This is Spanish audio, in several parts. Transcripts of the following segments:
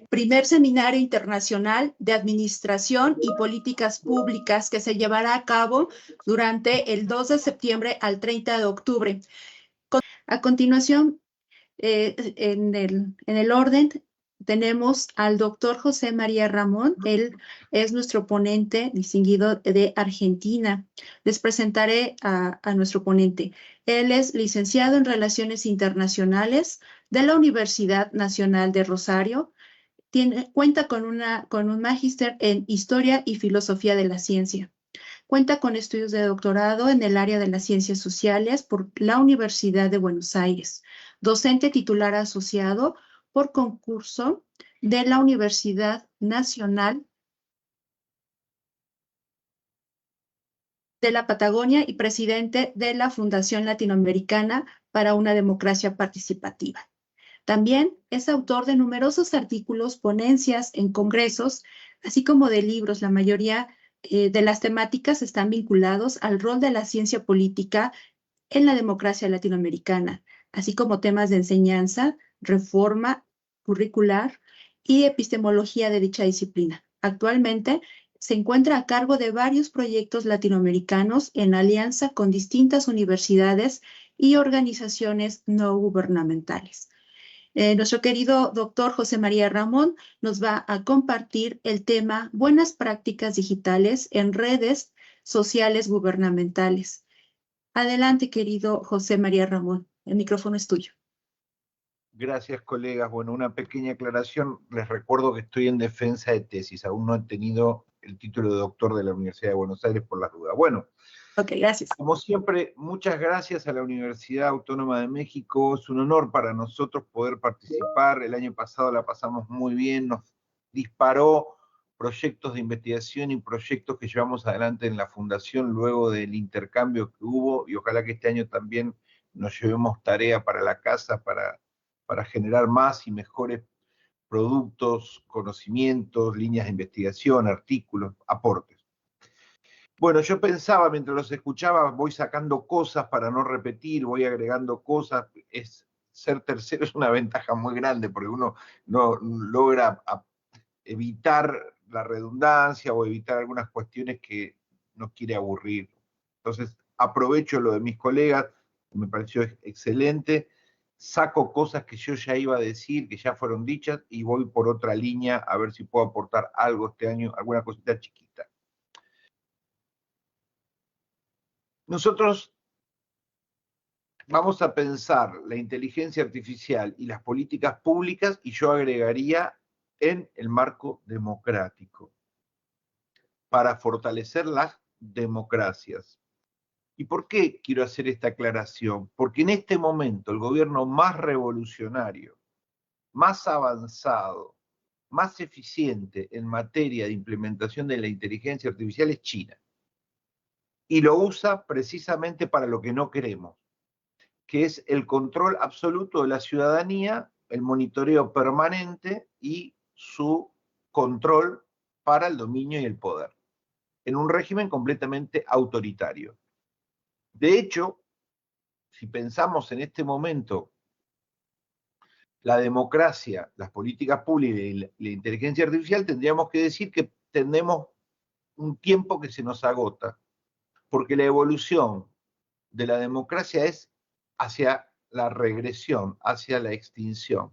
primer seminario internacional de administración y políticas públicas que se llevará a cabo durante el 2 de septiembre al 30 de octubre. A continuación, en el orden, tenemos al doctor José María Ramón. Él es nuestro ponente distinguido de Argentina. Les presentaré a nuestro ponente. Él es licenciado en Relaciones Internacionales de la Universidad Nacional de Rosario. Cuenta con un magíster en Historia y Filosofía de la Ciencia. Cuenta con estudios de doctorado en el área de las ciencias sociales por la Universidad de Buenos Aires. Docente titular asociado por concurso de la Universidad Nacional de la Patagonia y presidente de la Fundación Latinoamericana para una Democracia Participativa. También es autor de numerosos artículos, ponencias en congresos, así como de libros. La mayoría de las temáticas están vinculados al rol de la ciencia política en la democracia latinoamericana, así como temas de enseñanza, reforma curricular y epistemología de dicha disciplina. Actualmente se encuentra a cargo de varios proyectos latinoamericanos en alianza con distintas universidades y organizaciones no gubernamentales. Nuestro querido doctor José María Ramón nos va a compartir el tema Buenas prácticas digitales en redes sociales gubernamentales. Adelante, querido José María Ramón. El micrófono es tuyo. Gracias, colegas. Bueno, una pequeña aclaración. Les recuerdo que estoy en defensa de tesis. Aún no he tenido el título de doctor de la Universidad de Buenos Aires por las dudas. Bueno. Ok, gracias. Como siempre, muchas gracias a la Universidad Autónoma de México. Es un honor para nosotros poder participar. El año pasado la pasamos muy bien. Nos disparó proyectos de investigación y proyectos que llevamos adelante en la Fundación luego del intercambio que hubo, y ojalá que este año también nos llevemos tarea para la casa para generar más y mejores productos, conocimientos, líneas de investigación, artículos, aportes. Bueno, yo pensaba, mientras los escuchaba, voy sacando cosas para no repetir, voy agregando cosas. Ser tercero es una ventaja muy grande porque uno no logra evitar la redundancia o evitar algunas cuestiones que no quiere aburrir. Entonces, aprovecho lo de mis colegas, me pareció excelente, saco cosas que yo ya iba a decir, que ya fueron dichas, y voy por otra línea a ver si puedo aportar algo este año, alguna cosita chiquita. Nosotros vamos a pensar la inteligencia artificial y las políticas públicas, y yo agregaría en el marco democrático, para fortalecer las democracias. ¿Y por qué quiero hacer esta aclaración? Porque en este momento el gobierno más revolucionario, más avanzado, más eficiente en materia de implementación de la inteligencia artificial es China. Y lo usa precisamente para lo que no queremos, que es el control absoluto de la ciudadanía, el monitoreo permanente y su control para el dominio y el poder, en un régimen completamente autoritario. De hecho, si pensamos en este momento la democracia, las políticas públicas y la inteligencia artificial, tendríamos que decir que tenemos un tiempo que se nos agota, porque la evolución de la democracia es hacia la regresión, hacia la extinción.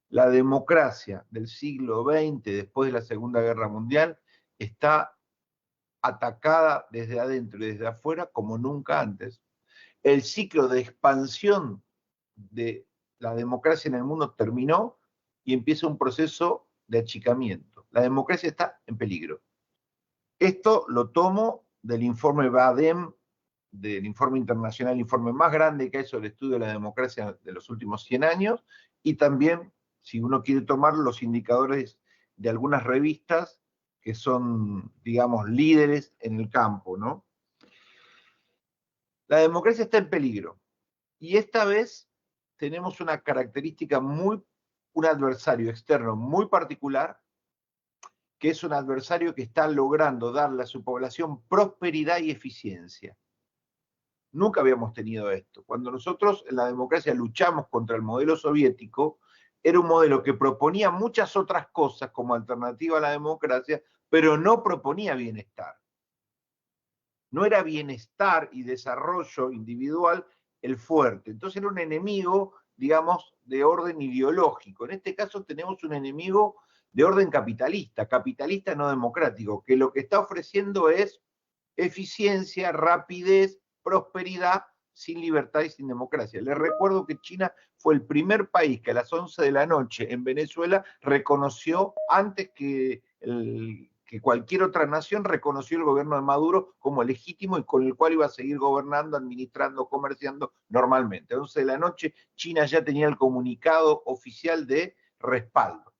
La democracia del siglo XX, después de la Segunda Guerra Mundial, está atacada desde adentro y desde afuera como nunca antes. El ciclo de expansión de la democracia en el mundo terminó y empieza un proceso de achicamiento. La democracia está en peligro. Esto lo tomo del informe Badem, del informe internacional, el informe más grande que hay sobre el estudio de la democracia de los últimos 100 años, y también, si uno quiere tomar los indicadores de algunas revistas que son, digamos, líderes en el campo, ¿no? La democracia está en peligro, y esta vez tenemos una característica un adversario externo muy particular, que es un adversario que está logrando darle a su población prosperidad y eficiencia. Nunca habíamos tenido esto. Cuando nosotros en la democracia luchamos contra el modelo soviético, era un modelo que proponía muchas otras cosas como alternativa a la democracia, pero no proponía bienestar. No era bienestar y desarrollo individual el fuerte. Entonces era un enemigo, digamos, de orden ideológico. En este caso tenemos un enemigo de orden capitalista no democrático, que lo que está ofreciendo es eficiencia, rapidez, prosperidad, sin libertad y sin democracia. Les recuerdo que China fue el primer país que a las 11 de la noche en Venezuela reconoció, antes que cualquier otra nación, reconoció el gobierno de Maduro como legítimo y con el cual iba a seguir gobernando, administrando, comerciando normalmente. A las 11 de la noche China ya tenía el comunicado oficial de respaldo.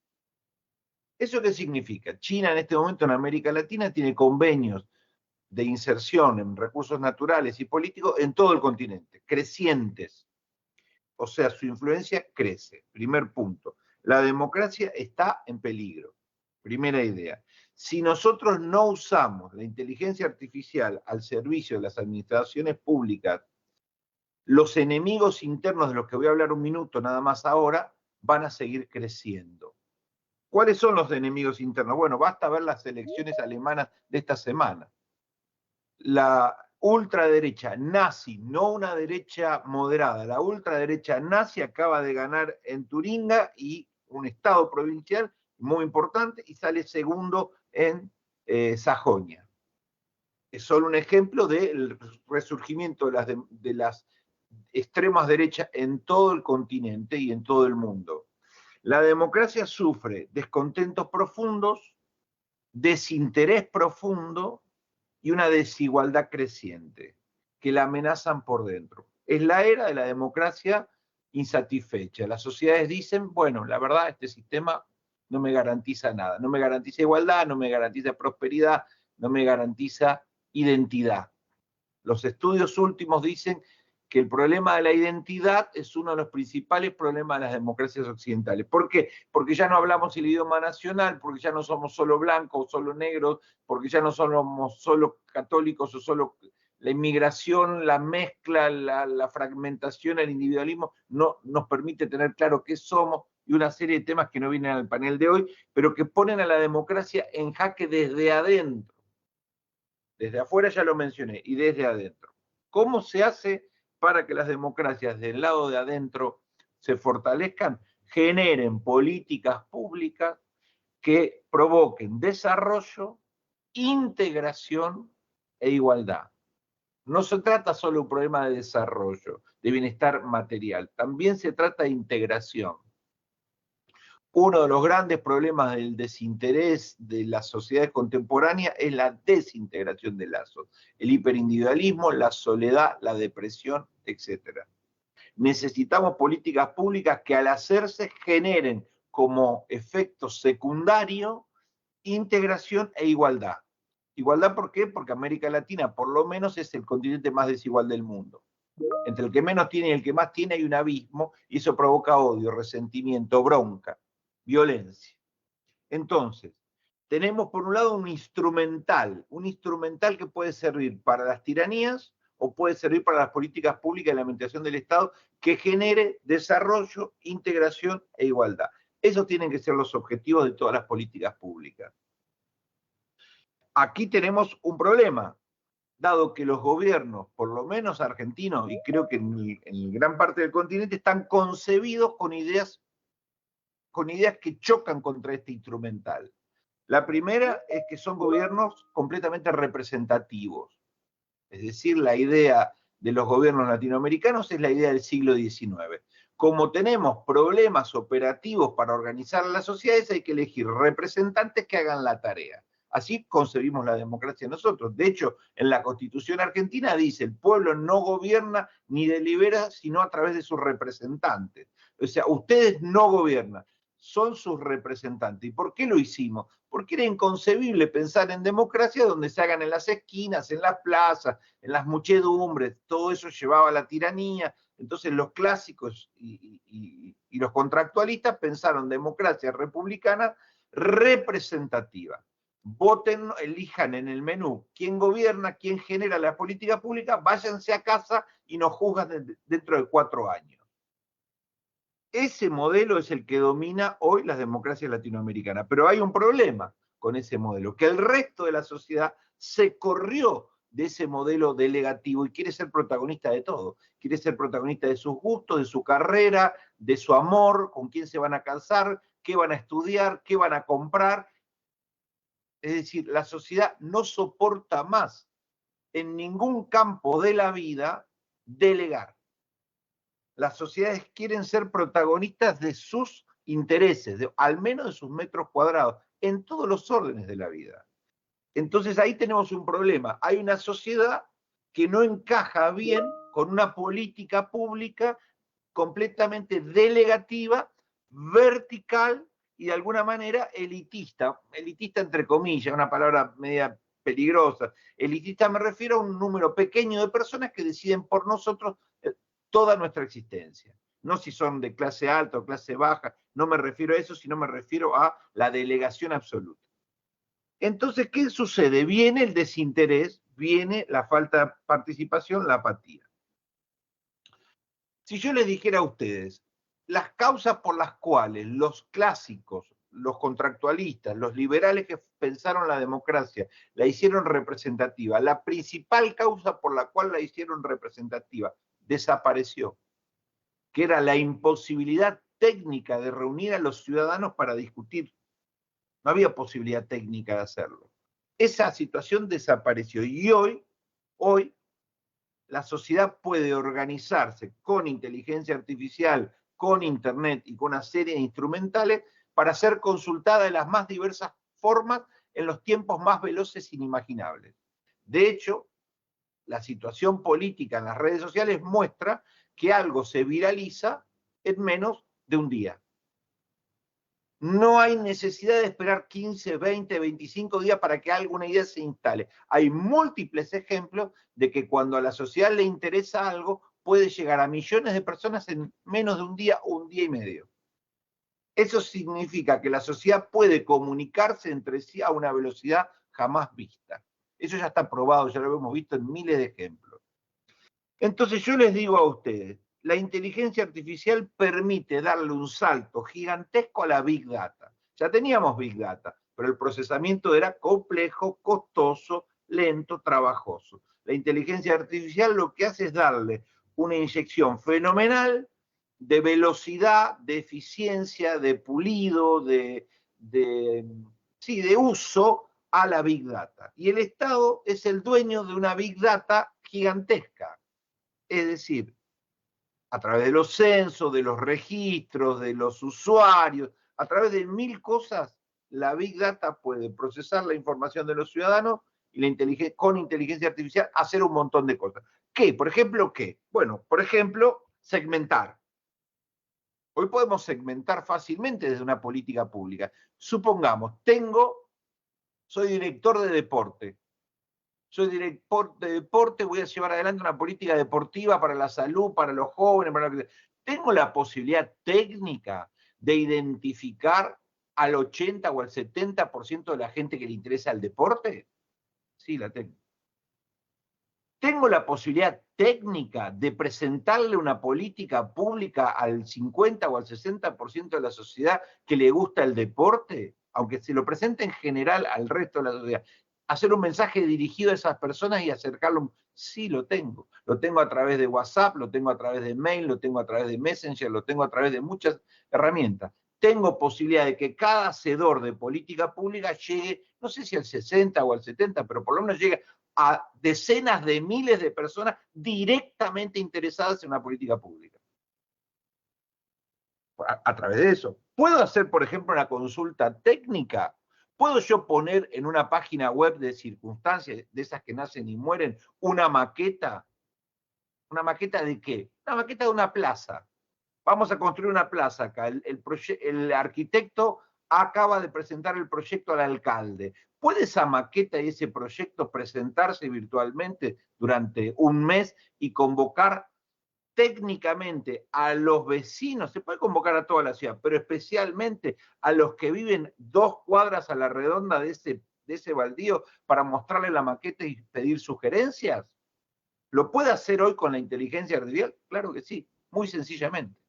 ¿Eso qué significa? China en este momento en América Latina tiene convenios de inserción en recursos naturales y políticos en todo el continente, crecientes. O sea, su influencia crece. Primer punto. La democracia está en peligro. Primera idea. Si nosotros no usamos la inteligencia artificial al servicio de las administraciones públicas, los enemigos internos de los que voy a hablar un minuto nada más ahora van a seguir creciendo. ¿Cuáles son los enemigos internos? Bueno, basta ver las elecciones alemanas de esta semana. La ultraderecha nazi, no una derecha moderada, la ultraderecha nazi acaba de ganar en Turingia y un estado provincial muy importante y sale segundo en Sajonia. Es solo un ejemplo del resurgimiento de las extremas derechas en todo el continente y en todo el mundo. La democracia sufre descontentos profundos, desinterés profundo y una desigualdad creciente que la amenazan por dentro. Es la era de la democracia insatisfecha. Las sociedades dicen, bueno, la verdad, este sistema no me garantiza nada, no me garantiza igualdad, no me garantiza prosperidad, no me garantiza identidad. Los estudios últimos dicen que el problema de la identidad es uno de los principales problemas de las democracias occidentales. ¿Por qué? Porque ya no hablamos el idioma nacional, porque ya no somos solo blancos o solo negros, porque ya no somos solo católicos o solo la inmigración, la mezcla, la fragmentación, el individualismo, no nos permite tener claro qué somos y una serie de temas que no vienen al panel de hoy, pero que ponen a la democracia en jaque desde adentro. Desde afuera ya lo mencioné, y desde adentro. ¿Cómo se hace para que las democracias del lado de adentro se fortalezcan? Generen políticas públicas que provoquen desarrollo, integración e igualdad. No se trata solo de un problema de desarrollo, de bienestar material, también se trata de integración. Uno de los grandes problemas del desinterés de las sociedades contemporáneas es la desintegración de lazos, el hiperindividualismo, la soledad, la depresión, etc. Necesitamos políticas públicas que al hacerse generen como efecto secundario integración e igualdad. ¿Igualdad por qué? Porque América Latina por lo menos es el continente más desigual del mundo. Entre el que menos tiene y el que más tiene hay un abismo y eso provoca odio, resentimiento, bronca, violencia. Entonces, tenemos por un lado un instrumental que puede servir para las tiranías o puede servir para las políticas públicas y la administración del Estado que genere desarrollo, integración e igualdad. Esos tienen que ser los objetivos de todas las políticas públicas. Aquí tenemos un problema, dado que los gobiernos, por lo menos argentinos, y creo que en gran parte del continente, están concebidos con ideas que chocan contra este instrumental. La primera es que son gobiernos completamente representativos. Es decir, la idea de los gobiernos latinoamericanos es la idea del siglo XIX. Como tenemos problemas operativos para organizar las sociedades, hay que elegir representantes que hagan la tarea. Así concebimos la democracia nosotros. De hecho, en la Constitución argentina dice, el pueblo no gobierna ni delibera sino a través de sus representantes. O sea, ustedes no gobiernan, son sus representantes. ¿Y por qué lo hicimos? Porque era inconcebible pensar en democracia donde se hagan en las esquinas, en las plazas, en las muchedumbres, todo eso llevaba a la tiranía. Entonces los clásicos y los contractualistas pensaron democracia republicana representativa. Voten, elijan en el menú quién gobierna, quién genera la política pública, váyanse a casa y nos juzgan dentro de 4 años. Ese modelo es el que domina hoy las democracias latinoamericanas. Pero hay un problema con ese modelo, que el resto de la sociedad se corrió de ese modelo delegativo y quiere ser protagonista de todo. Quiere ser protagonista de sus gustos, de su carrera, de su amor, con quién se van a casar, qué van a estudiar, qué van a comprar. Es decir, la sociedad no soporta más en ningún campo de la vida delegar. Las sociedades quieren ser protagonistas de sus intereses, al menos de sus metros cuadrados, en todos los órdenes de la vida. Entonces ahí tenemos un problema. Hay una sociedad que no encaja bien con una política pública completamente delegativa, vertical y de alguna manera elitista. Elitista entre comillas, una palabra media peligrosa. Elitista me refiero a un número pequeño de personas que deciden por nosotros toda nuestra existencia. No si son de clase alta o clase baja, no me refiero a eso, sino me refiero a la delegación absoluta. Entonces, ¿qué sucede? Viene el desinterés, viene la falta de participación, la apatía. Si yo les dijera a ustedes las causas por las cuales los clásicos, los contractualistas, los liberales que pensaron la democracia, la hicieron representativa, la principal causa por la cual la hicieron representativa desapareció, que era la imposibilidad técnica de reunir a los ciudadanos para discutir. No había posibilidad técnica de hacerlo. Esa situación desapareció y hoy la sociedad puede organizarse con inteligencia artificial, con internet y con una serie de instrumentales para ser consultada de las más diversas formas en los tiempos más veloces inimaginables. De hecho, la situación política en las redes sociales muestra que algo se viraliza en menos de un día. No hay necesidad de esperar 15, 20, 25 días para que alguna idea se instale. Hay múltiples ejemplos de que cuando a la sociedad le interesa algo, puede llegar a millones de personas en menos de un día o un día y medio. Eso significa que la sociedad puede comunicarse entre sí a una velocidad jamás vista. Eso ya está probado, ya lo hemos visto en miles de ejemplos. Entonces yo les digo a ustedes, la inteligencia artificial permite darle un salto gigantesco a la Big Data. Ya teníamos Big Data, pero el procesamiento era complejo, costoso, lento, trabajoso. La inteligencia artificial lo que hace es darle una inyección fenomenal de velocidad, de eficiencia, de pulido, de uso a la Big Data. Y el Estado es el dueño de una Big Data gigantesca. Es decir, a través de los censos, de los registros, de los usuarios, a través de 1000 cosas, la Big Data puede procesar la información de los ciudadanos y con inteligencia artificial hacer un montón de cosas. ¿Qué? Por ejemplo, ¿qué? Bueno, por ejemplo, segmentar. Hoy podemos segmentar fácilmente desde una política pública. Supongamos, soy director de deporte. Soy director de deporte, voy a llevar adelante una política deportiva para la salud, para los jóvenes, para lo que... ¿Tengo la posibilidad técnica de identificar al 80 o al 70% de la gente que le interesa el deporte? Sí, la tengo. ¿Tengo la posibilidad técnica de presentarle una política pública al 50 o al 60% de la sociedad que le gusta el deporte? Aunque se lo presente en general al resto de la sociedad. Hacer un mensaje dirigido a esas personas y acercarlo. Sí, lo tengo. Lo tengo a través de WhatsApp, lo tengo a través de mail, lo tengo a través de Messenger, lo tengo a través de muchas herramientas. Tengo posibilidad de que cada hacedor de política pública llegue, no sé si al 60 o al 70, pero por lo menos llegue a decenas de miles de personas directamente interesadas en una política pública. A través de eso. ¿Puedo hacer, por ejemplo, una consulta técnica? ¿Puedo yo poner en una página web de circunstancias, de esas que nacen y mueren, una maqueta? ¿Una maqueta de qué? Una maqueta de una plaza. Vamos a construir una plaza acá. El arquitecto acaba de presentar el proyecto al alcalde. ¿Puede esa maqueta y ese proyecto presentarse virtualmente durante un mes y convocar técnicamente a los vecinos? Se puede convocar a toda la ciudad, pero especialmente a los que viven 2 cuadras a la redonda de ese baldío para mostrarle la maqueta y pedir sugerencias. ¿Lo puede hacer hoy con la inteligencia artificial? Claro que sí, muy sencillamente.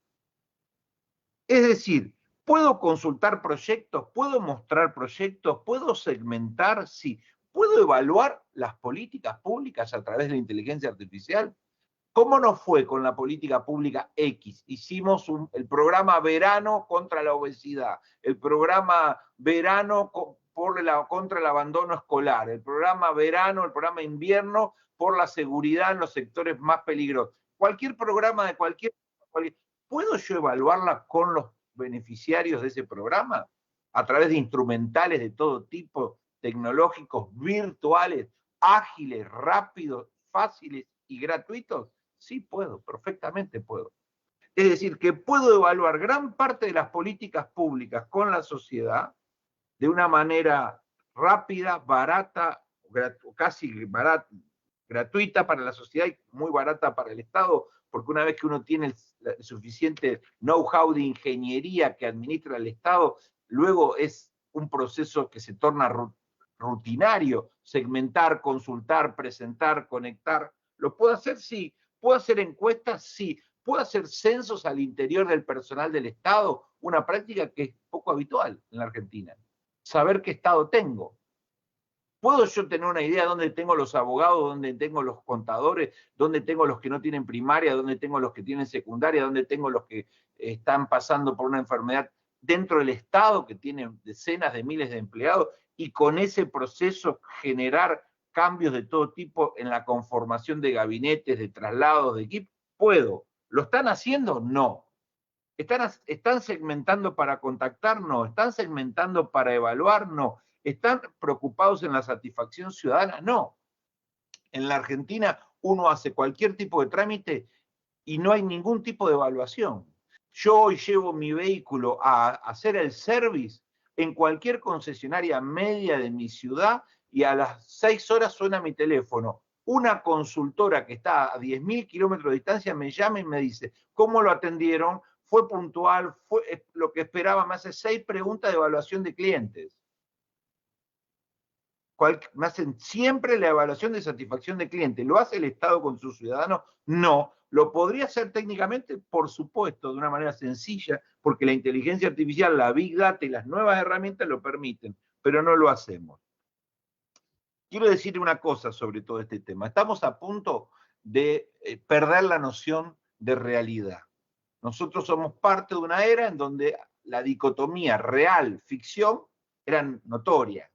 Es decir, ¿puedo consultar proyectos? ¿Puedo mostrar proyectos? ¿Puedo segmentar? Sí. ¿Puedo evaluar las políticas públicas a través de la inteligencia artificial? ¿Cómo nos fue con la política pública X? Hicimos el programa verano contra la obesidad, el programa verano contra el abandono escolar, el programa verano, el programa invierno por la seguridad en los sectores más peligrosos. Cualquier programa de cualquier... ¿Puedo yo evaluarla con los beneficiarios de ese programa? A través de instrumentales de todo tipo, tecnológicos, virtuales, ágiles, rápidos, fáciles y gratuitos. Sí puedo, perfectamente puedo. Es decir, que puedo evaluar gran parte de las políticas públicas con la sociedad de una manera rápida, barata, casi barata, gratuita para la sociedad y muy barata para el Estado, porque una vez que uno tiene el suficiente know-how de ingeniería que administra el Estado, luego es un proceso que se torna rutinario, segmentar, consultar, presentar, conectar. ¿Lo puedo hacer? Sí. ¿Puedo hacer encuestas? Sí. ¿Puedo hacer censos al interior del personal del Estado? Una práctica que es poco habitual en la Argentina. Saber qué Estado tengo. ¿Puedo yo tener una idea de dónde tengo los abogados, dónde tengo los contadores, dónde tengo los que no tienen primaria, dónde tengo los que tienen secundaria, dónde tengo los que están pasando por una enfermedad dentro del Estado, que tiene decenas de miles de empleados, y con ese proceso generar cambios de todo tipo en la conformación de gabinetes, de traslados, de equipos? ¿Puedo? ¿Lo están haciendo? No. ¿Están segmentando para contactar? No. ¿Están segmentando para evaluar? No. ¿Están preocupados en la satisfacción ciudadana? No. En la Argentina uno hace cualquier tipo de trámite y no hay ningún tipo de evaluación. Yo hoy llevo mi vehículo a hacer el service en cualquier concesionaria media de mi ciudad y a las 6 horas suena mi teléfono. Una consultora que está a 10.000 kilómetros de distancia me llama y me dice, ¿cómo lo atendieron? ¿Fue puntual? ¿Fue lo que esperaba? Me hace 6 preguntas de evaluación de clientes. Me hacen siempre la evaluación de satisfacción de cliente. ¿Lo hace el Estado con sus ciudadanos? No. ¿Lo podría hacer técnicamente? Por supuesto, de una manera sencilla, porque la inteligencia artificial, la Big Data y las nuevas herramientas lo permiten, pero no lo hacemos. Quiero decir una cosa sobre todo este tema. Estamos a punto de perder la noción de realidad. Nosotros somos parte de una era en donde la dicotomía real-ficción era notoria.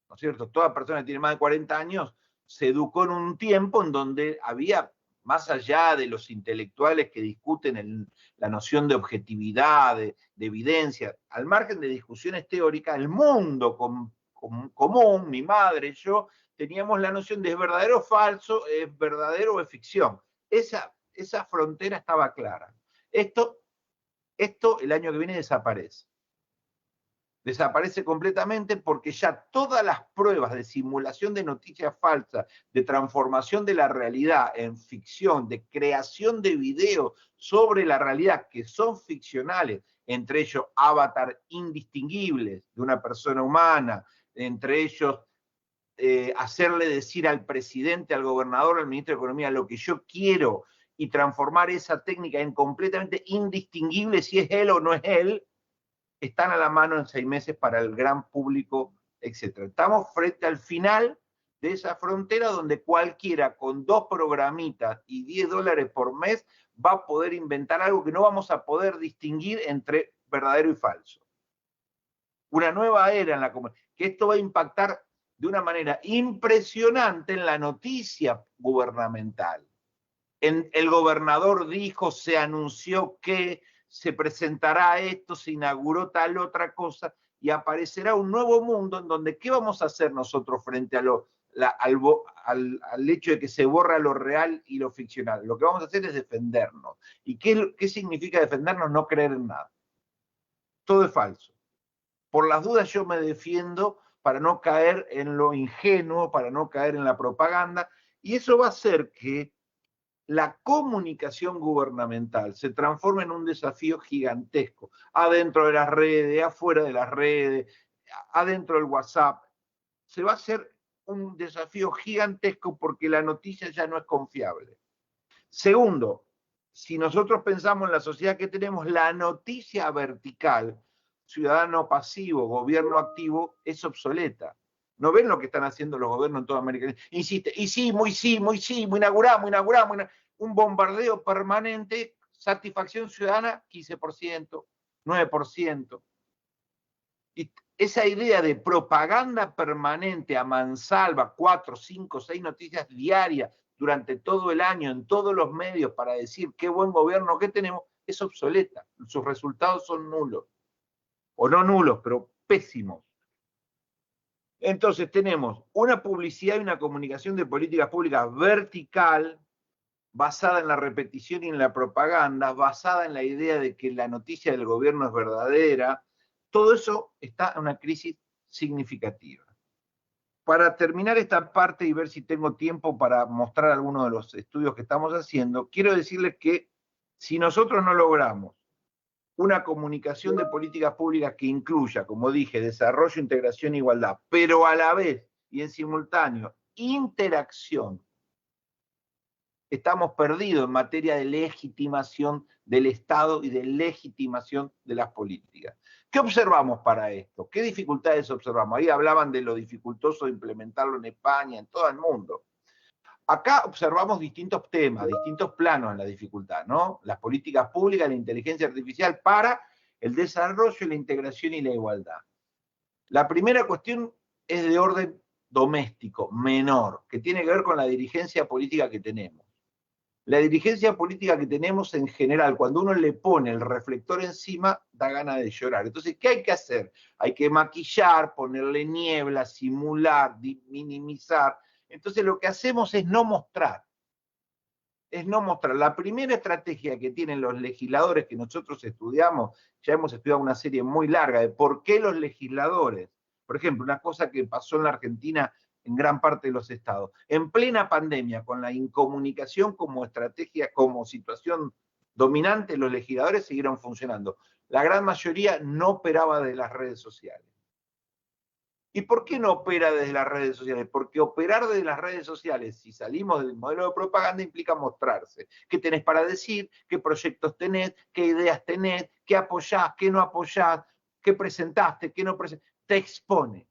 ¿No es cierto? Toda persona que tiene más de 40 años se educó en un tiempo en donde había, más allá de los intelectuales que discuten la noción de objetividad, de evidencia, al margen de discusiones teóricas, el mundo común, mi madre, yo, teníamos la noción de es verdadero o falso, es verdadero o es ficción. Esa frontera estaba clara. Esto el año que viene desaparece. Desaparece completamente porque ya todas las pruebas de simulación de noticias falsas, de transformación de la realidad en ficción, de creación de videos sobre la realidad que son ficcionales, entre ellos avatar indistinguibles de una persona humana, entre ellos hacerle decir al presidente, al gobernador, al ministro de Economía lo que yo quiero y transformar esa técnica en completamente indistinguible si es él o no es él, están a la mano en 6 meses para el gran público, etc. Estamos frente al final de esa frontera donde cualquiera con 2 programitas y $10 por mes va a poder inventar algo que no vamos a poder distinguir entre verdadero y falso. Una nueva era en la comunicación, que esto va a impactar de una manera impresionante en la noticia gubernamental. El gobernador dijo, se anunció que se presentará esto, se inauguró tal otra cosa, y aparecerá un nuevo mundo en donde, ¿qué vamos a hacer nosotros frente al hecho de que se borra lo real y lo ficcional? Lo que vamos a hacer es defendernos. ¿Y qué significa defendernos? No creer en nada. Todo es falso. Por las dudas yo me defiendo para no caer en lo ingenuo, para no caer en la propaganda, y eso va a hacer que la comunicación gubernamental se transforma en un desafío gigantesco, adentro de las redes, afuera de las redes, adentro del WhatsApp. Se va a hacer un desafío gigantesco porque la noticia ya no es confiable. Segundo, si nosotros pensamos en la sociedad que tenemos, la noticia vertical, ciudadano pasivo, gobierno activo, es obsoleta. ¿No ven lo que están haciendo los gobiernos en toda América Latina? Insiste, y sí, inauguramos, un bombardeo permanente, satisfacción ciudadana, 15%, 9%. Y esa idea de propaganda permanente a mansalva, 4, 5, 6 noticias diarias durante todo el año en todos los medios para decir qué buen gobierno que tenemos, es obsoleta. Sus resultados son nulos. O no nulos, pero pésimos. Entonces tenemos una publicidad y una comunicación de políticas públicas vertical, basada en la repetición y en la propaganda, basada en la idea de que la noticia del gobierno es verdadera. Todo eso está en una crisis significativa. Para terminar esta parte y ver si tengo tiempo para mostrar algunos de los estudios que estamos haciendo, quiero decirles que si nosotros no logramos una comunicación de políticas públicas que incluya, como dije, desarrollo, integración e igualdad, pero a la vez y en simultáneo, interacción, estamos perdidos en materia de legitimación del Estado y de legitimación de las políticas. ¿Qué observamos para esto? ¿Qué dificultades observamos? Ahí hablaban de lo dificultoso de implementarlo en España, en todo el mundo. Acá observamos distintos temas, distintos planos en la dificultad, ¿no? Las políticas públicas, la inteligencia artificial para el desarrollo, la integración y la igualdad. La primera cuestión es de orden doméstico, menor, que tiene que ver con la dirigencia política que tenemos. La dirigencia política que tenemos en general, cuando uno le pone el reflector encima, da ganas de llorar. Entonces, ¿qué hay que hacer? Hay que maquillar, ponerle niebla, simular, minimizar. Entonces, lo que hacemos es no mostrar. Es no mostrar. La primera estrategia que tienen los legisladores que nosotros estudiamos, ya hemos estudiado una serie muy larga de por qué los legisladores, por ejemplo, una cosa que pasó en la Argentina en gran parte de los estados. En plena pandemia, con la incomunicación como estrategia, como situación dominante, los legisladores siguieron funcionando. La gran mayoría no operaba de las redes sociales. ¿Y por qué no opera desde las redes sociales? Porque operar desde las redes sociales, si salimos del modelo de propaganda, implica mostrarse. ¿Qué tenés para decir? ¿Qué proyectos tenés? ¿Qué ideas tenés? ¿Qué apoyás? ¿Qué no apoyás? ¿Qué presentaste? ¿Qué no presentaste? Te expone.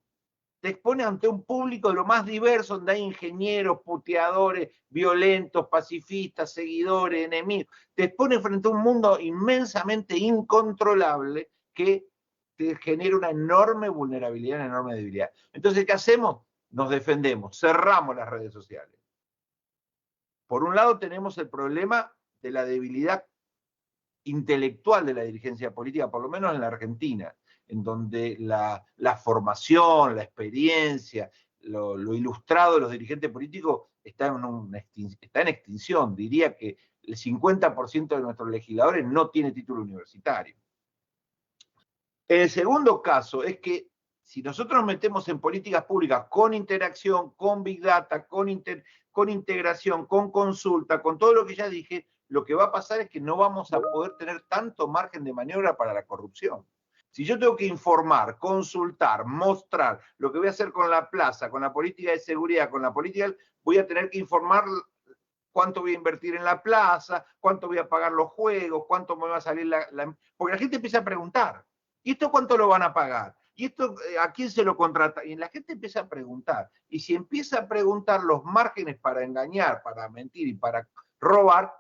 Te expone ante un público de lo más diverso, donde hay ingenieros, puteadores, violentos, pacifistas, seguidores, enemigos. Te expone frente a un mundo inmensamente incontrolable que te genera una enorme vulnerabilidad, una enorme debilidad. Entonces, ¿qué hacemos? Nos defendemos, cerramos las redes sociales. Por un lado tenemos el problema de la debilidad intelectual de la dirigencia política, por lo menos en la Argentina, en donde la formación, la experiencia, lo ilustrado de los dirigentes políticos está en extinción. Diría que el 50% de nuestros legisladores no tiene título universitario. El segundo caso es que si nosotros nos metemos en políticas públicas con interacción, con Big Data, con integración, con consulta, con todo lo que ya dije, lo que va a pasar es que no vamos a poder tener tanto margen de maniobra para la corrupción. Si yo tengo que informar, consultar, mostrar lo que voy a hacer con la plaza, con la política de seguridad, con la política, voy a tener que informar cuánto voy a invertir en la plaza, cuánto voy a pagar los juegos, cuánto me va a salir porque la gente empieza a preguntar. ¿Y esto cuánto lo van a pagar? ¿Y esto a quién se lo contrata? Y la gente empieza a preguntar. Y si empieza a preguntar, los márgenes para engañar, para mentir y para robar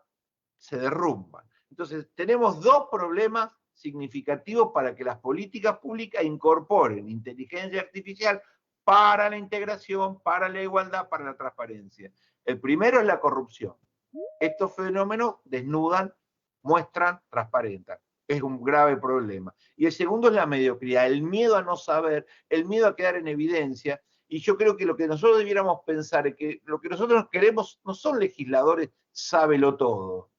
se derrumban. Entonces, tenemos dos problemas significativos para que las políticas públicas incorporen inteligencia artificial para la integración, para la igualdad, para la transparencia. El primero es la corrupción. Estos fenómenos desnudan, muestran, transparentan. Es un grave problema. Y el segundo es la mediocridad, el miedo a no saber, el miedo a quedar en evidencia. Y yo creo que lo que nosotros debiéramos pensar es que lo que nosotros queremos no son legisladores sábelo todo.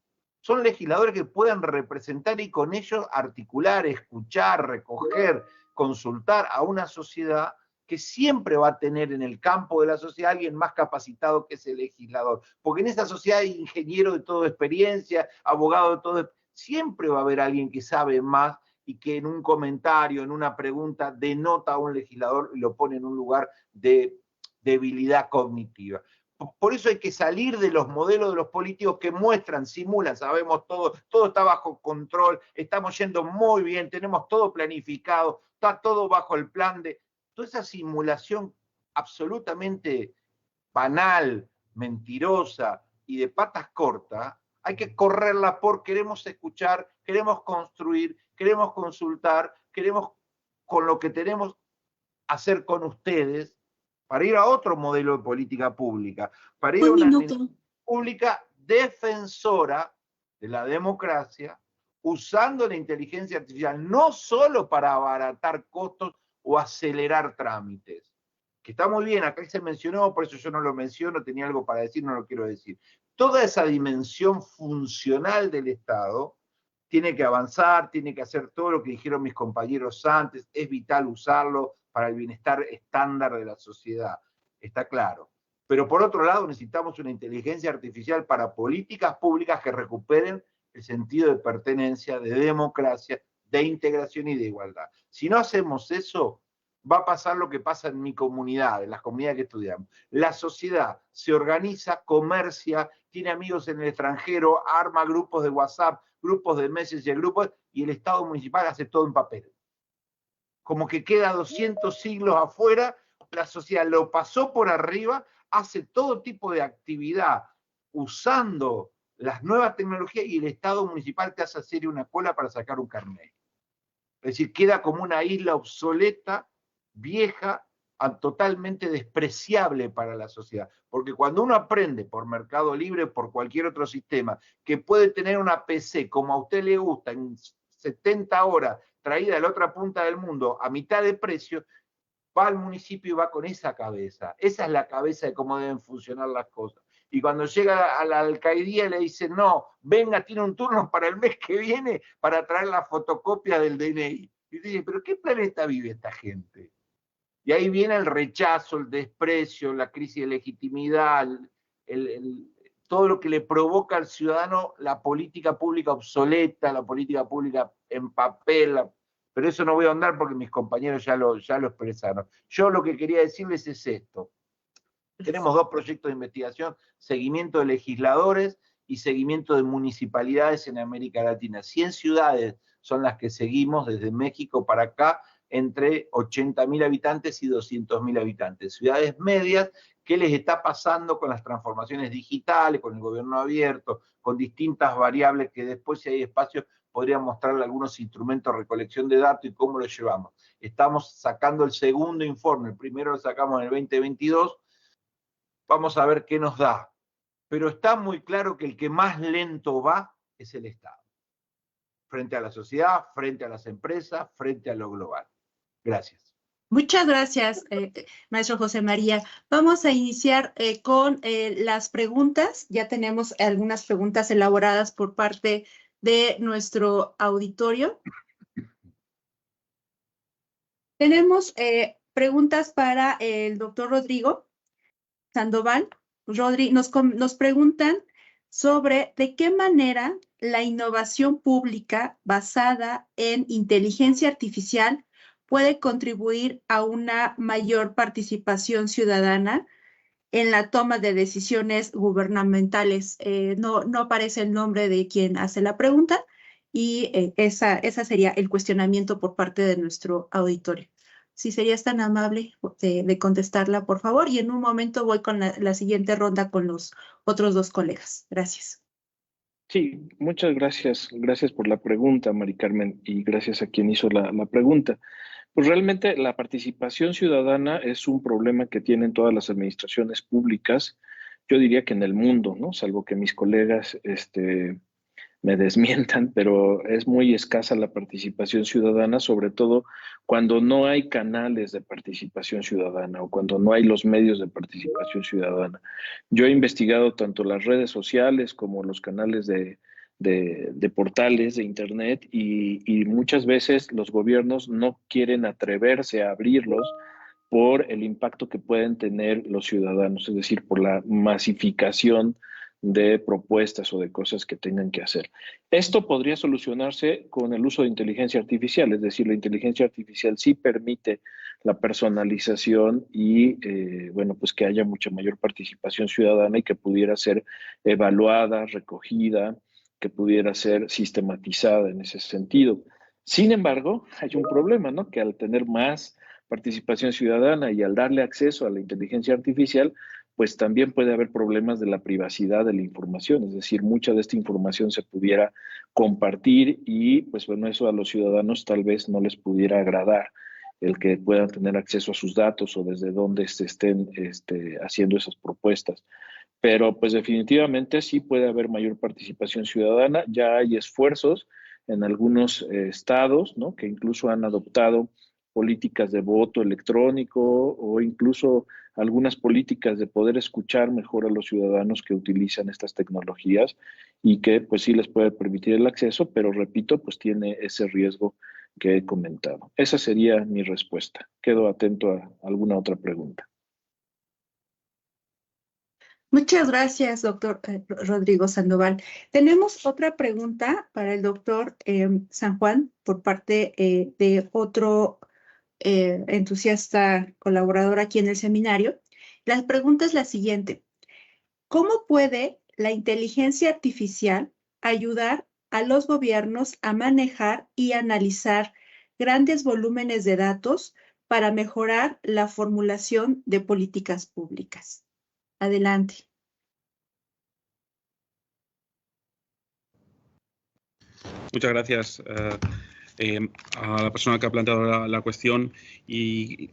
Son legisladores que puedan representar y con ellos articular, escuchar, recoger, consultar a una sociedad que siempre va a tener en el campo de la sociedad alguien más capacitado que ese legislador. Porque en esa sociedad hay ingenieros de toda experiencia, abogados de todo. Siempre va a haber alguien que sabe más y que en un comentario, en una pregunta, denota a un legislador y lo pone en un lugar de debilidad cognitiva. Por eso hay que salir de los modelos de los políticos que muestran, simulan, sabemos todo está bajo control, estamos yendo muy bien, tenemos todo planificado, está todo bajo el plan de... Toda esa simulación absolutamente banal, mentirosa y de patas cortas, hay que correrla porque queremos escuchar, queremos construir, queremos consultar, queremos con lo que tenemos hacer con ustedes para ir a otro modelo de política pública, para ir a una pública defensora de la democracia, usando la inteligencia artificial no solo para abaratar costos o acelerar trámites, que está muy bien, acá se mencionó, por eso yo no lo menciono, tenía algo para decir, no lo quiero decir. Toda esa dimensión funcional del Estado tiene que avanzar, tiene que hacer todo lo que dijeron mis compañeros antes, es vital usarlo para el bienestar estándar de la sociedad, está claro. Pero por otro lado necesitamos una inteligencia artificial para políticas públicas que recuperen el sentido de pertenencia, de democracia, de integración y de igualdad. Si no hacemos eso, va a pasar lo que pasa en mi comunidad, en las comunidades que estudiamos. La sociedad se organiza, comercia, tiene amigos en el extranjero, arma grupos de WhatsApp, grupos de Messenger, grupos, y el Estado municipal hace todo en papel. Como que queda 200 siglos afuera, la sociedad lo pasó por arriba, hace todo tipo de actividad usando las nuevas tecnologías y el Estado municipal te hace hacer una cola para sacar un carnet. Es decir, queda como una isla obsoleta, vieja, totalmente despreciable para la sociedad. Porque cuando uno aprende por Mercado Libre, por cualquier otro sistema, que puede tener una PC como a usted le gusta, en 70 horas, traída de la otra punta del mundo, a mitad de precio, va al municipio y va con esa cabeza. Esa es la cabeza de cómo deben funcionar las cosas. Y cuando llega a la alcaldía le dicen, no, venga, tiene un turno para el mes que viene para traer la fotocopia del DNI. Y dice, pero ¿qué planeta vive esta gente? Y ahí viene el rechazo, el desprecio, la crisis de legitimidad, todo lo que le provoca al ciudadano la política pública obsoleta, la política pública en papel, pero eso no voy a ahondar porque mis compañeros ya lo expresaron. Yo lo que quería decirles es esto. Tenemos 2 proyectos de investigación, seguimiento de legisladores y seguimiento de municipalidades en América Latina. 100 ciudades son las que seguimos desde México para acá, entre 80.000 habitantes y 200.000 habitantes. Ciudades medias, ¿qué les está pasando con las transformaciones digitales, con el gobierno abierto, con distintas variables que después, si hay espacio, podrían mostrarle algunos instrumentos de recolección de datos y cómo los llevamos? Estamos sacando el segundo informe, el primero lo sacamos en el 2022, vamos a ver qué nos da. Pero está muy claro que el que más lento va es el Estado. Frente a la sociedad, frente a las empresas, frente a lo global. Gracias. Muchas gracias, maestro José María. Vamos a iniciar con las preguntas. Ya tenemos algunas preguntas elaboradas por parte de nuestro auditorio. Tenemos preguntas para el doctor Rodrigo Sandoval. Rodri, nos preguntan sobre de qué manera la innovación pública basada en inteligencia artificial puede contribuir a una mayor participación ciudadana en la toma de decisiones gubernamentales. No aparece el nombre de quien hace la pregunta y esa sería el cuestionamiento por parte de nuestro auditorio. Si serías tan amable de contestarla, por favor, y en un momento voy con la siguiente ronda con los otros 2 colegas. Gracias. Sí, muchas gracias. Gracias por la pregunta, Mari Carmen, y gracias a quien hizo la pregunta. Pues realmente la participación ciudadana es un problema que tienen todas las administraciones públicas, yo diría que en el mundo, ¿no? Salvo que mis colegas me desmientan, pero es muy escasa la participación ciudadana, sobre todo cuando no hay canales de participación ciudadana o cuando no hay los medios de participación ciudadana. Yo he investigado tanto las redes sociales como los canales de portales de internet y muchas veces los gobiernos no quieren atreverse a abrirlos por el impacto que pueden tener los ciudadanos, es decir, por la masificación de propuestas o de cosas que tengan que hacer. Esto podría solucionarse con el uso de inteligencia artificial, es decir, la inteligencia artificial sí permite la personalización y, bueno, pues que haya mucha mayor participación ciudadana y que pudiera ser evaluada, recogida, que pudiera ser sistematizada en ese sentido. Sin embargo, hay un problema, ¿no? Que al tener más participación ciudadana y al darle acceso a la inteligencia artificial, pues también puede haber problemas de la privacidad de la información, es decir, mucha de esta información se pudiera compartir y pues bueno, eso a los ciudadanos tal vez no les pudiera agradar el que puedan tener acceso a sus datos o desde dónde se estén haciendo esas propuestas. Pero pues definitivamente sí puede haber mayor participación ciudadana, ya hay esfuerzos en algunos estados, ¿no? Que incluso han adoptado políticas de voto electrónico o incluso algunas políticas de poder escuchar mejor a los ciudadanos que utilizan estas tecnologías y que pues sí les puede permitir el acceso, pero repito, pues tiene ese riesgo que he comentado. Esa sería mi respuesta. Quedo atento a alguna otra pregunta. Muchas gracias, doctor Rodrigo Sandoval. Tenemos otra pregunta para el doctor San Juan por parte de otro entusiasta colaborador aquí en el seminario. La pregunta es la siguiente. ¿Cómo puede la inteligencia artificial ayudar a los gobiernos a manejar y analizar grandes volúmenes de datos para mejorar la formulación de políticas públicas? Adelante. Muchas gracias a la persona que ha planteado la cuestión y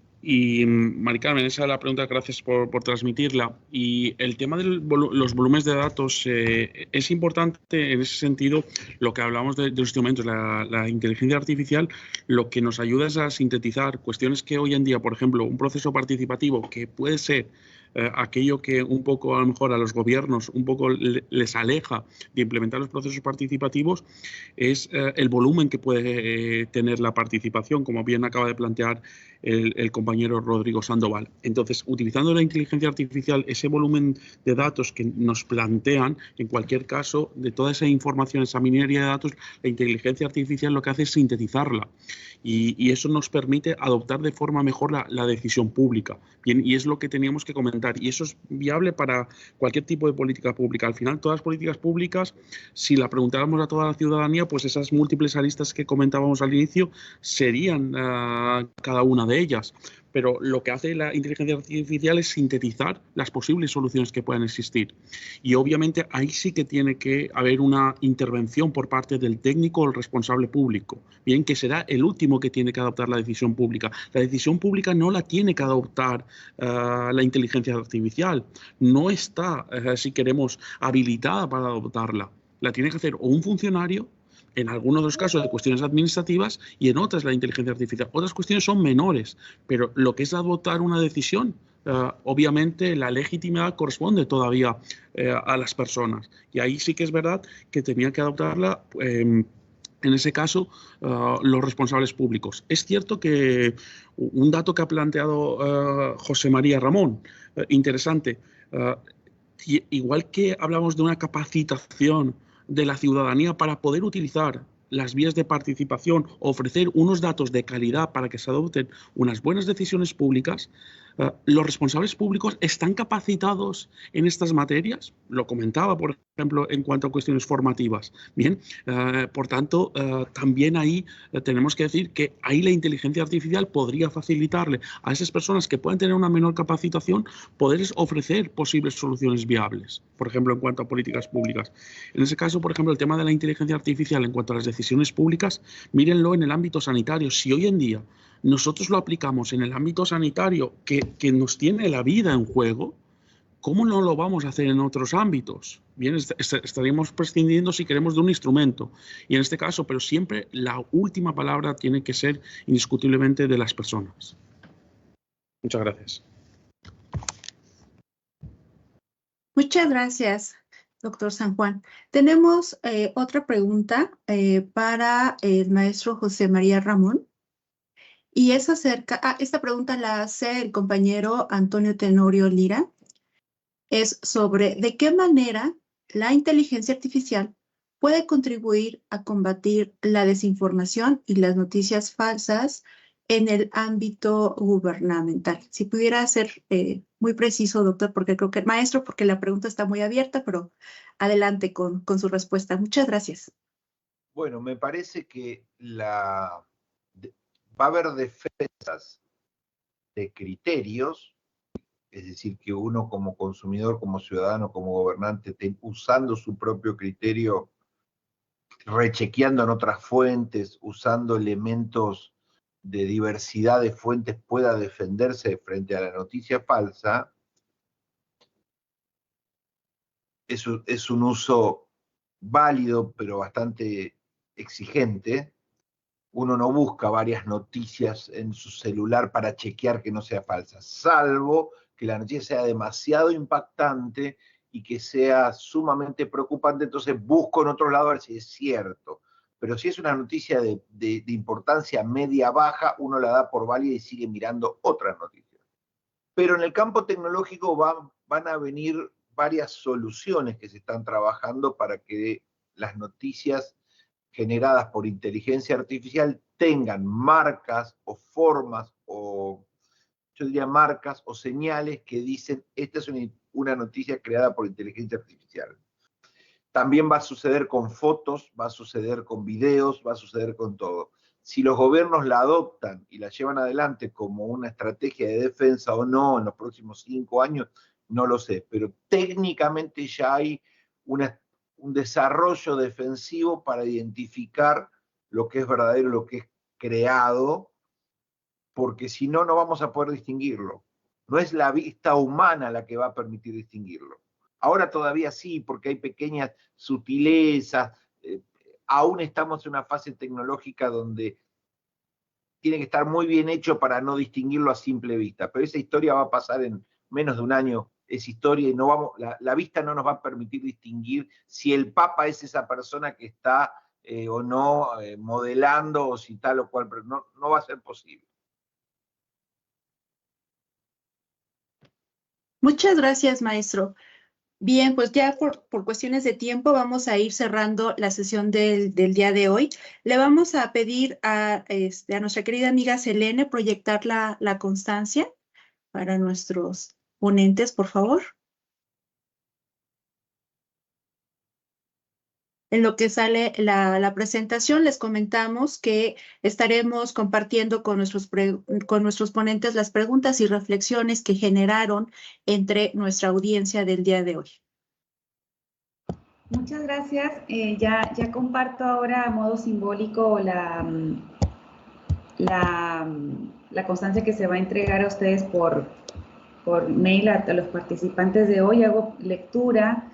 Mari Carmen, esa es la pregunta, gracias por transmitirla. Y el tema de los volúmenes de datos es importante en ese sentido. Lo que hablamos de los instrumentos, la inteligencia artificial, lo que nos ayuda es a sintetizar cuestiones que hoy en día, por ejemplo, un proceso participativo que puede ser aquello que un poco a lo mejor a los gobiernos un poco les aleja de implementar los procesos participativos, es el volumen que puede tener la participación, como bien acaba de plantear el compañero Rodrigo Sandoval. Entonces, utilizando la inteligencia artificial, ese volumen de datos que nos plantean, en cualquier caso, de toda esa información, esa minería de datos, la inteligencia artificial lo que hace es sintetizarla. Y eso nos permite adoptar de forma mejor la decisión pública. Bien, y es lo que teníamos que comentar. Y eso es viable para cualquier tipo de política pública. Al final, todas las políticas públicas, si la preguntáramos a toda la ciudadanía, pues esas múltiples aristas que comentábamos al inicio serían cada una de ellas. Pero lo que hace la inteligencia artificial es sintetizar las posibles soluciones que puedan existir. Y obviamente ahí sí que tiene que haber una intervención por parte del técnico o el responsable público, bien, que será el último que tiene que adoptar la decisión pública. La decisión pública no la tiene que adoptar la inteligencia artificial. No está, si queremos, habilitada para adoptarla. La tiene que hacer o un funcionario, en algunos de los casos de cuestiones administrativas, y en otras la inteligencia artificial. Otras cuestiones son menores, pero lo que es adoptar una decisión, obviamente la legitimidad corresponde todavía a las personas. Y ahí sí que es verdad que tenía que adoptarla, en ese caso, los responsables públicos. Es cierto que un dato que ha planteado José María Ramón, interesante, igual que hablamos de una capacitación de la ciudadanía para poder utilizar las vías de participación, ofrecer unos datos de calidad para que se adopten unas buenas decisiones públicas, los responsables públicos están capacitados en estas materias. Lo comentaba, por ejemplo, en cuanto a cuestiones formativas. Bien, por tanto, también ahí tenemos que decir que ahí la inteligencia artificial podría facilitarle a esas personas que puedan tener una menor capacitación, poderles ofrecer posibles soluciones viables, por ejemplo, en cuanto a políticas públicas. En ese caso, por ejemplo, el tema de la inteligencia artificial en cuanto a las decisiones públicas, mírenlo en el ámbito sanitario. Si hoy en día nosotros lo aplicamos en el ámbito sanitario que nos tiene la vida en juego, ¿cómo no lo vamos a hacer en otros ámbitos? Bien, estaríamos prescindiendo, si queremos, de un instrumento. Y en este caso, pero siempre la última palabra tiene que ser indiscutiblemente de las personas. Muchas gracias. Muchas gracias, doctor San Juan. Tenemos otra pregunta para el maestro José María Ramón. Y es acerca, esta pregunta la hace el compañero Antonio Tenorio Lira. Es sobre de qué manera la inteligencia artificial puede contribuir a combatir la desinformación y las noticias falsas en el ámbito gubernamental. Si pudiera ser muy preciso, doctor, porque creo que, maestro, porque la pregunta está muy abierta, pero adelante con su respuesta. Muchas gracias. Bueno, me parece que va a haber defensas de criterios, es decir, que uno como consumidor, como ciudadano, como gobernante, usando su propio criterio, rechequeando en otras fuentes, usando elementos de diversidad de fuentes, pueda defenderse frente a la noticia falsa, es un uso válido, pero bastante exigente. Uno no busca varias noticias en su celular para chequear que no sea falsa, salvo que la noticia sea demasiado impactante y que sea sumamente preocupante, entonces busco en otro lado a ver si es cierto. Pero si es una noticia de importancia media-baja, uno la da por válida y sigue mirando otras noticias. Pero en el campo tecnológico van a venir varias soluciones que se están trabajando para que las noticias generadas por inteligencia artificial tengan marcas o formas o, yo diría, marcas o señales que dicen esta es una noticia creada por inteligencia artificial. También va a suceder con fotos, va a suceder con videos, va a suceder con todo. Si los gobiernos la adoptan y la llevan adelante como una estrategia de defensa o no en los próximos 5 años, no lo sé, pero técnicamente ya hay un desarrollo defensivo para identificar lo que es verdadero y lo que es creado, porque si no, no vamos a poder distinguirlo. No es la vista humana la que va a permitir distinguirlo. Ahora todavía sí, porque hay pequeñas sutilezas, aún estamos en una fase tecnológica donde tiene que estar muy bien hecho para no distinguirlo a simple vista, pero esa historia va a pasar en menos de un año, es historia y no vamos, la vista no nos va a permitir distinguir si el Papa es esa persona que está o no modelando o si tal o cual, pero no va a ser posible. Muchas gracias, maestro. Bien, pues ya por cuestiones de tiempo vamos a ir cerrando la sesión del día de hoy. Le vamos a pedir a nuestra querida amiga Selene proyectar la constancia para nuestros ponentes, por favor. En lo que sale la presentación, les comentamos que estaremos compartiendo con nuestros ponentes las preguntas y reflexiones que generaron entre nuestra audiencia del día de hoy. Muchas gracias. Ya comparto ahora a modo simbólico la constancia que se va a entregar a ustedes por mail a los participantes de hoy. Hago lectura.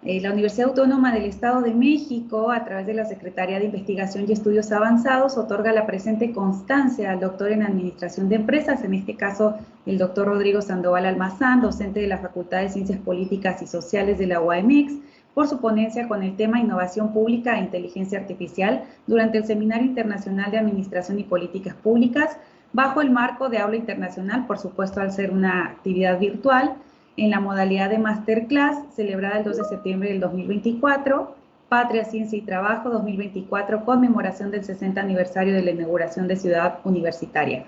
La Universidad Autónoma del Estado de México, a través de la Secretaría de Investigación y Estudios Avanzados, otorga la presente constancia al doctor en Administración de Empresas, en este caso el doctor Rodrigo Sandoval Almazán, docente de la Facultad de Ciencias Políticas y Sociales de la UAMX, por su ponencia con el tema Innovación Pública e Inteligencia Artificial durante el Seminario Internacional de Administración y Políticas Públicas, bajo el marco de aula internacional, por supuesto al ser una actividad virtual, en la modalidad de Masterclass, celebrada el 2 de septiembre del 2024, Patria, Ciencia y Trabajo 2024, conmemoración del 60 aniversario de la inauguración de Ciudad Universitaria.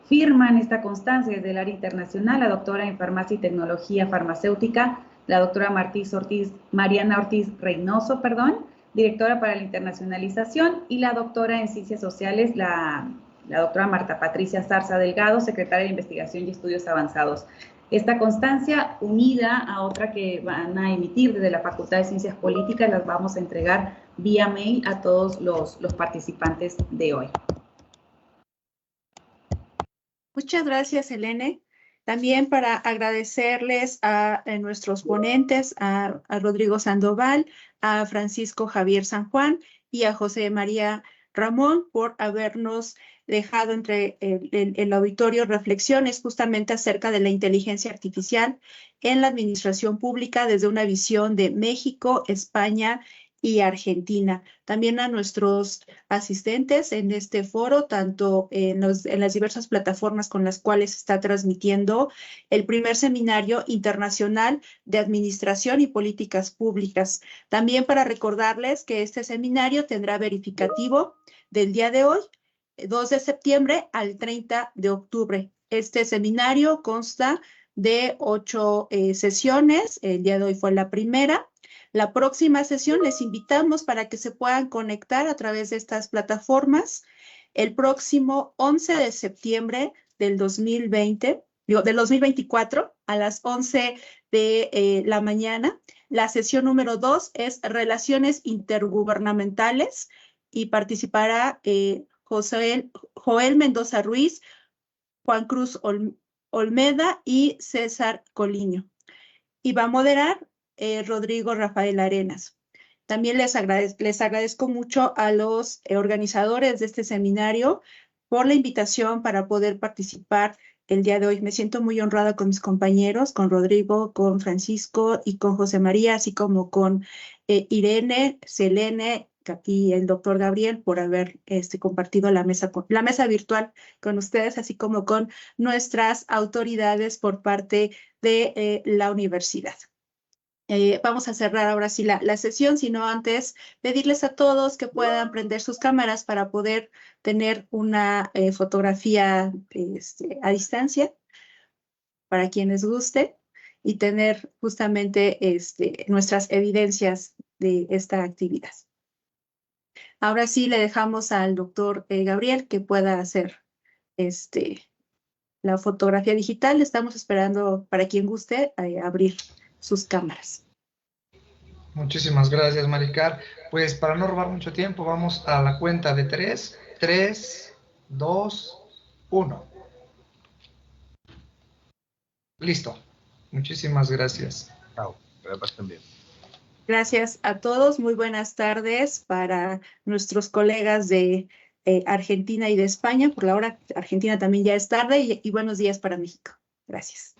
Firman esta constancia desde el área internacional la doctora en Farmacia y Tecnología Farmacéutica, la doctora Mariana Ortiz Reynoso, directora para la internacionalización, y la doctora en Ciencias Sociales, la doctora Marta Patricia Zarza Delgado, secretaria de Investigación y Estudios Avanzados. Esta constancia, unida a otra que van a emitir desde la Facultad de Ciencias Políticas, las vamos a entregar vía mail a todos los participantes de hoy. Muchas gracias, Selene. También para agradecerles a nuestros ponentes, a Rodrigo Sandoval, a Francisco Javier San Juan y a José María Ramón por habernos dejado entre el auditorio reflexiones justamente acerca de la inteligencia artificial en la administración pública desde una visión de México, España y Argentina. También a nuestros asistentes en este foro, tanto en las diversas plataformas con las cuales está transmitiendo el primer seminario internacional de administración y políticas públicas. También para recordarles que este seminario tendrá verificativo del día de hoy, 2 de septiembre al 30 de octubre. Este seminario consta de 8 sesiones. El día de hoy fue la primera. La próxima sesión les invitamos para que se puedan conectar a través de estas plataformas el próximo 11 de septiembre del 2024 a las 11 de la mañana. La sesión número 2 es Relaciones Intergubernamentales y participará Joel Mendoza Ruiz, Juan Cruz Olmeda y César Coliño. Y va a moderar Rodrigo Rafael Arenas. También les agradezco mucho a los organizadores de este seminario por la invitación para poder participar el día de hoy. Me siento muy honrada con mis compañeros, con Rodrigo, con Francisco y con José María, así como con Irene, Selene y el doctor Gabriel por haber compartido la mesa virtual con ustedes, así como con nuestras autoridades por parte de la universidad. Vamos a cerrar ahora sí la sesión, sino antes pedirles a todos que puedan prender sus cámaras para poder tener una fotografía a distancia, para quienes guste, y tener justamente nuestras evidencias de esta actividad. Ahora sí le dejamos al doctor Gabriel que pueda hacer la fotografía digital. Estamos esperando para quien guste abrir sus cámaras. Muchísimas gracias, Maricar. Pues para no robar mucho tiempo, vamos a la cuenta de 3. 3, 2, 1. Listo. Muchísimas gracias. Chao, que la pasen bien. Gracias a todos. Muy buenas tardes para nuestros colegas de Argentina y de España. Por la hora, Argentina también ya es tarde y buenos días para México. Gracias.